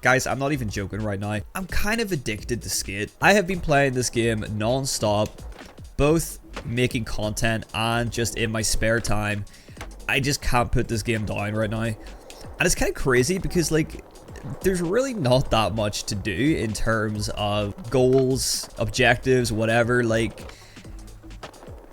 Guys, I'm not even joking right now. I'm kind of addicted to Skate. I have been playing this game non-stop, both making content and just in my spare time. I just can't put this game down right now. And it's kind of crazy because, like, there's really not that much to do in terms of goals, objectives, whatever. Like,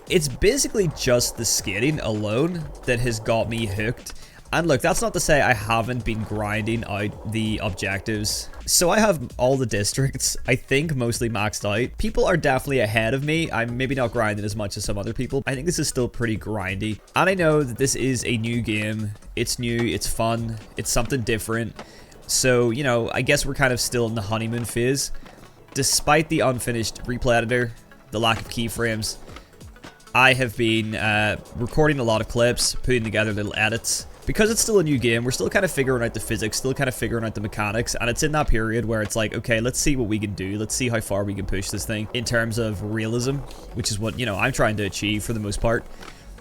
it's basically just the skating alone that has got me hooked. And look, that's not to say I haven't been grinding out the objectives. So I have all the districts, I think, mostly maxed out. People are definitely ahead of me. I'm maybe not grinding as much as some other people. I think this is still pretty grindy. And I know that this is a new game. It's new, it's fun, it's something different. So, you know, I guess we're kind of still in the honeymoon phase. Despite the unfinished replay editor, the lack of keyframes, I have been recording a lot of clips, putting together little edits. Because it's still a new game, we're still kind of figuring out the physics, still kind of figuring out the mechanics, and it's in that period where it's like, okay, let's see what we can do, let's see how far we can push this thing in terms of realism, which is what, you know, I'm trying to achieve for the most part.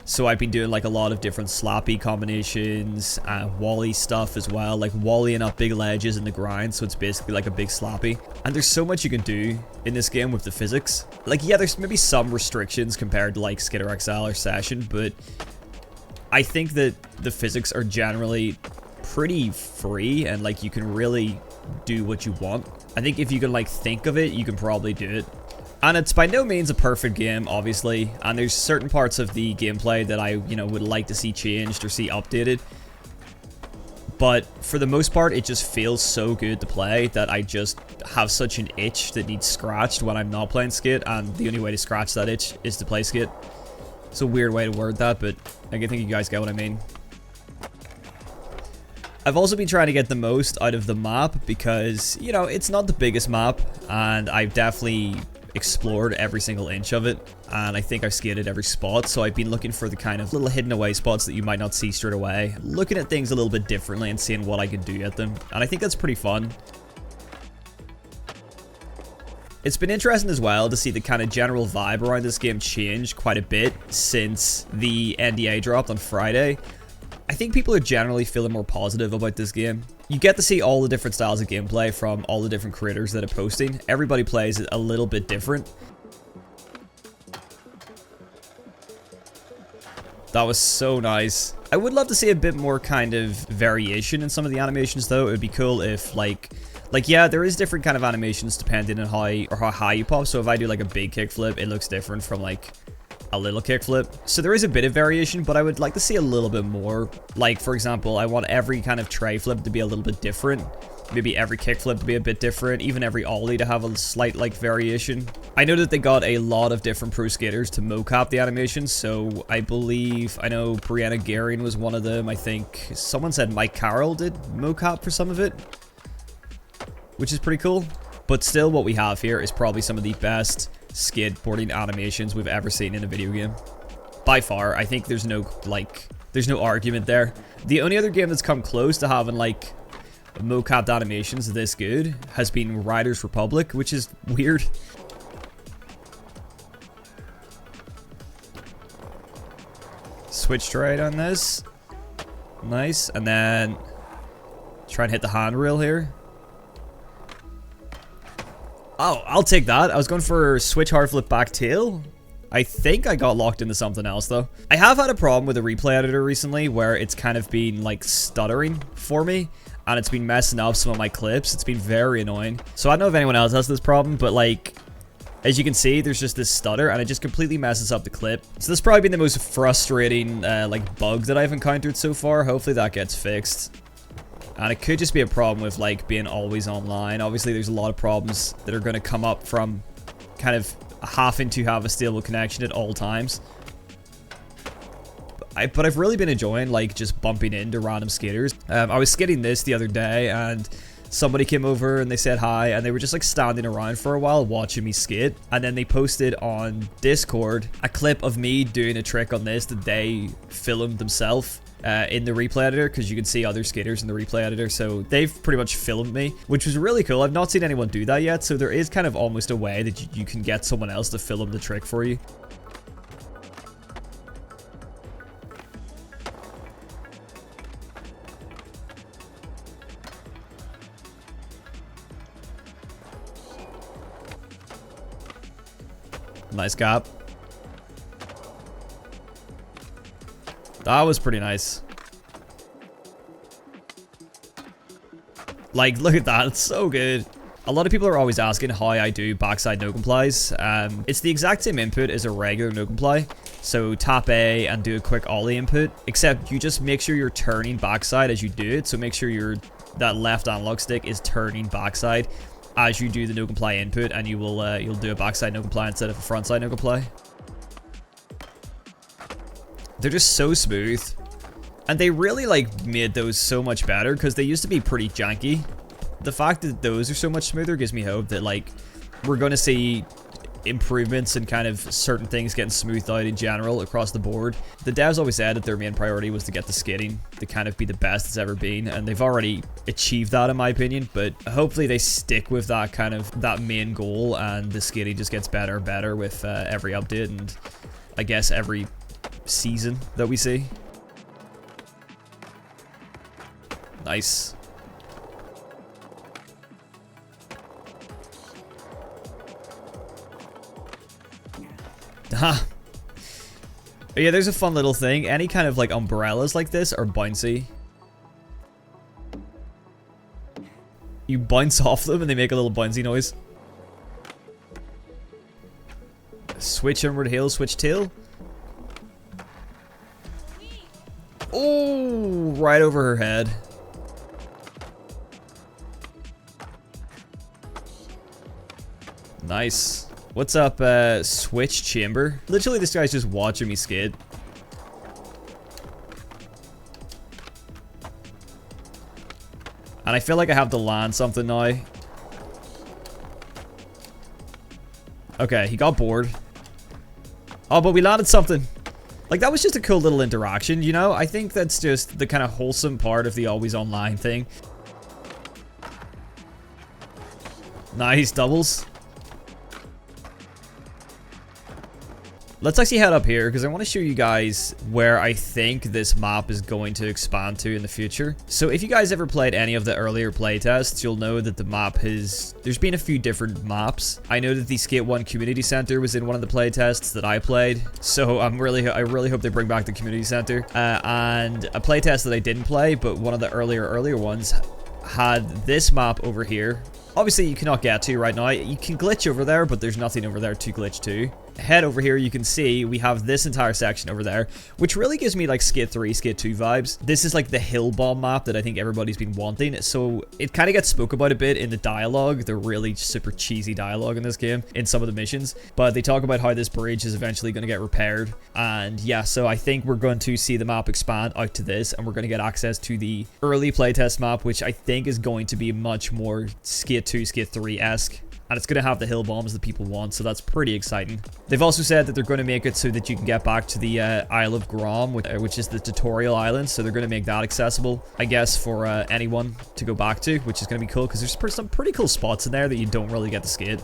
So I've been doing like a lot of different slappy combinations, wally stuff as well, like wallying up big ledges in the grind, so it's basically like a big slappy. And there's so much you can do in this game with the physics. Like, yeah, there's maybe some restrictions compared to like Skitter XL or Session, but I think that the physics are generally pretty free and like you can really do what you want. I think if you can like think of it, you can probably do it. And it's by no means a perfect game, obviously, and there's certain parts of the gameplay that I, you know, would like to see changed or see updated. But for the most part, it just feels so good to play that I just have such an itch that needs scratched when I'm not playing Skate, and the only way to scratch that itch is to play Skate. It's a weird way to word that, but I think you guys get what I mean. I've also been trying to get the most out of the map because, you know, it's not the biggest map, and I've definitely explored every single inch of it, and I think I've skated every spot, so I've been looking for the kind of little hidden away spots that you might not see straight away, looking at things a little bit differently and seeing what I can do at them, and I think that's pretty fun. It's been interesting as well to see the kind of general vibe around this game change quite a bit since the NDA dropped on Friday. I think people are generally feeling more positive about this game. You get to see all the different styles of gameplay from all the different creators that are posting. Everybody plays it a little bit different. That was so nice. I would love to see a bit more kind of variation in some of the animations though. It would be cool if like yeah, there is different kind of animations depending on how high you pop. So if I do like a big kickflip, it looks different from like a little kickflip. So there is a bit of variation, but I would like to see a little bit more. Like, for example, I want every kind of tray flip to be a little bit different. Maybe every kickflip to be a bit different. Even every ollie to have a slight like variation. I know that they got a lot of different pro skaters to mocap the animations. So I know Brianna Garing was one of them. I think someone said Mike Carroll did mocap for some of it, which is pretty cool. But still, what we have here is probably some of the best skateboarding animations we've ever seen in a video game. By far, I think there's no argument there. The only other game that's come close to having like mocapped animations this good has been Riders Republic, which is weird. Switch trade on this. Nice. And then try and hit the handrail here. Oh, I'll take that. I was going for switch hard flip back tail. I think I got locked into something else though. I have had a problem with the replay editor recently where it's kind of been like stuttering for me and it's been messing up some of my clips. It's been very annoying. So I don't know if anyone else has this problem, but like, as you can see, there's just this stutter and it just completely messes up the clip. So this has probably been the most frustrating like bug that I've encountered so far. Hopefully that gets fixed. And it could just be a problem with like being always online. Obviously there's a lot of problems that are going to come up from kind of having to have a stable connection at all times. But I've really been enjoying like just bumping into random skaters. I was skating this the other day and somebody came over and they said hi and they were just like standing around for a while watching me skate, and then they posted on Discord a clip of me doing a trick on this that they filmed themselves in the replay editor, because you can see other skaters in the replay editor. So they've pretty much filmed me, which was really cool. I've not seen anyone do that yet, so there is kind of almost a way that you can get someone else to film the trick for you. Nice gap. That was pretty nice. Like, look at that. It's so good. A lot of people are always asking how I do backside no complies. It's the exact same input as a regular no comply. So tap A and do a quick ollie input, except you just make sure you're turning backside as you do it. So make sure that left analog stick is turning backside as you do the no comply input, and you will you'll do a backside no comply instead of a frontside no comply. They're just so smooth, and they really like made those so much better because they used to be pretty janky. The fact that those are so much smoother gives me hope that like we're going to see improvements and kind of certain things getting smoothed out in general across the board. The devs always said that their main priority was to get the skating to kind of be the best it's ever been, and they've already achieved that in my opinion, but hopefully they stick with that kind of that main goal, and the skating just gets better and better with every update and I guess every season that we see. Nice. Ha! Yeah, there's a fun little thing. Any kind of like umbrellas like this are bouncy. You bounce off them and they make a little bouncy noise. Switch inward heel, switch tail. Oh, right over her head. Nice. What's up, Switch Chamber? Literally, this guy's just watching me skate. And I feel like I have to land something now. Okay, he got bored. Oh, but we landed something. Like, that was just a cool little interaction, you know? I think that's just the kind of wholesome part of the always online thing. Nice doubles. Let's actually head up here because I want to show you guys where I think this map is going to expand to in the future. So if you guys ever played any of the earlier playtests, you'll know that the map there's been a few different maps. I know that the Skate 1 Community Center was in one of the playtests that I played. So I really hope they bring back the Community Center. And a playtest that I didn't play, but one of the earlier ones had this map over here. Obviously, you cannot get to right now. You can glitch over there, but there's nothing over there to glitch to. Head over here, you can see we have this entire section over there, which really gives me like Skate 3, Skate 2 vibes. This is like the hill bomb map that I think everybody's been wanting. So it kind of gets spoke about a bit in the dialogue, the really super cheesy dialogue in this game, in some of the missions. But they talk about how this bridge is eventually going to get repaired. And yeah, so I think we're going to see the map expand out to this, and we're going to get access to the early playtest map, which I think is going to be much more Skate 2, Skate 3-esque. And it's going to have the hill bombs that people want, so that's pretty exciting. They've also said that they're going to make it so that you can get back to the Isle of Grom, which is the tutorial island. So they're going to make that accessible, I guess, for anyone to go back to, which is going to be cool because there's some pretty cool spots in there that you don't really get to skate.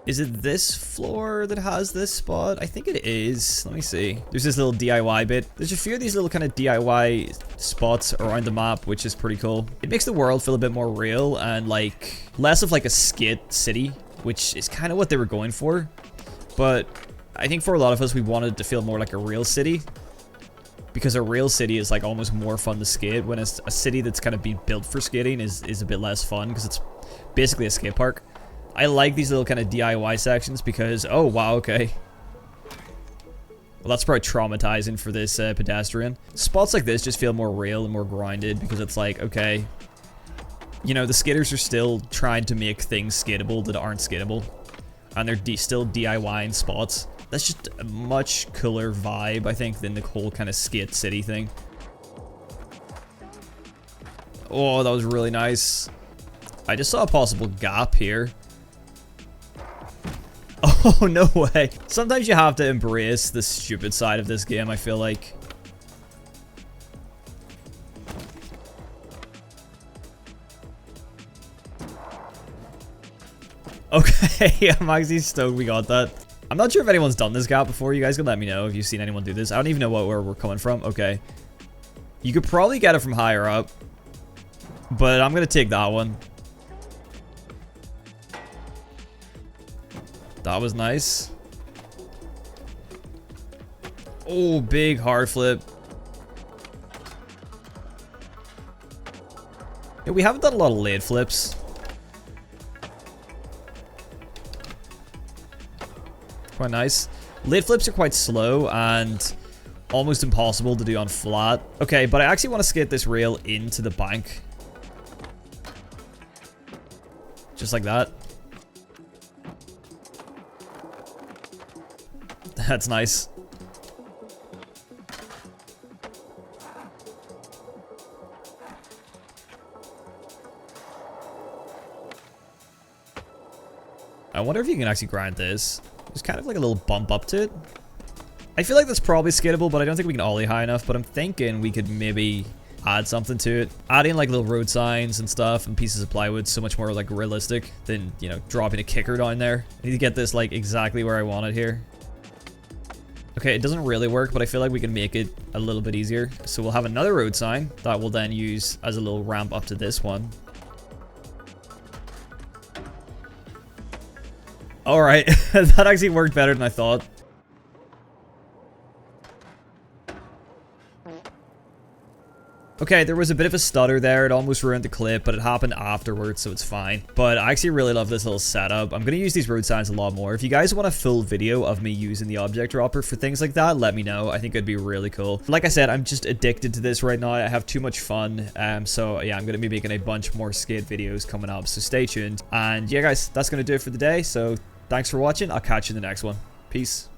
Is it this floor that has this spot? I think it is. Let me see. There's this little DIY bit. There's a few of these little kind of DIY spots around the map, which is pretty cool. It makes the world feel a bit more real and like less of like a skate city, which is kind of what they were going for. But I think for a lot of us, we wanted to feel more like a real city, because a real city is like almost more fun to skate, when a city that's kind of been built for skating is a bit less fun because it's basically a skate park. I like these little kind of DIY sections because, oh wow, okay. Well, that's probably traumatizing for this pedestrian. Spots like this just feel more real and more grounded because it's like, okay, you know, the skaters are still trying to make things skatable that aren't skatable. And they're still DIYing spots. That's just a much cooler vibe, I think, than the whole kind of skate city thing. Oh, that was really nice. I just saw a possible gap here. Oh, no way. Sometimes you have to embrace the stupid side of this game, I feel like. Okay, I'm actually stoked we got that. I'm not sure if anyone's done this gap before. You guys can let me know if you've seen anyone do this. I don't even know where we're coming from. Okay. You could probably get it from higher up. but I'm gonna take that one. That was nice. Oh, big hard flip. Yeah, we haven't done a lot of late flips. Quite nice. Late flips are quite slow and almost impossible to do on flat. Okay, but I actually want to skate this rail into the bank. Just like that. That's nice. I wonder if you can actually grind this. There's kind of like a little bump up to it. I feel like that's probably skatable, but I don't think we can ollie high enough. But I'm thinking we could maybe add something to it. Adding like little road signs and stuff and pieces of plywood so much more like realistic than, you know, dropping a kicker down there. I need to get this like exactly where I want it here. Okay, it doesn't really work, but I feel like we can make it a little bit easier. So we'll have another road sign that we'll then use as a little ramp up to this one. Alright, that actually worked better than I thought. Okay, there was a bit of a stutter there. It almost ruined the clip, but it happened afterwards, so it's fine. But I actually really love this little setup. I'm going to use these road signs a lot more. If you guys want a full video of me using the object dropper for things like that, let me know. I think it'd be really cool. Like I said, I'm just addicted to this right now. I have too much fun. So yeah, I'm going to be making a bunch more skate videos coming up, so stay tuned. And yeah, guys, that's going to do it for the day. So thanks for watching. I'll catch you in the next one. Peace.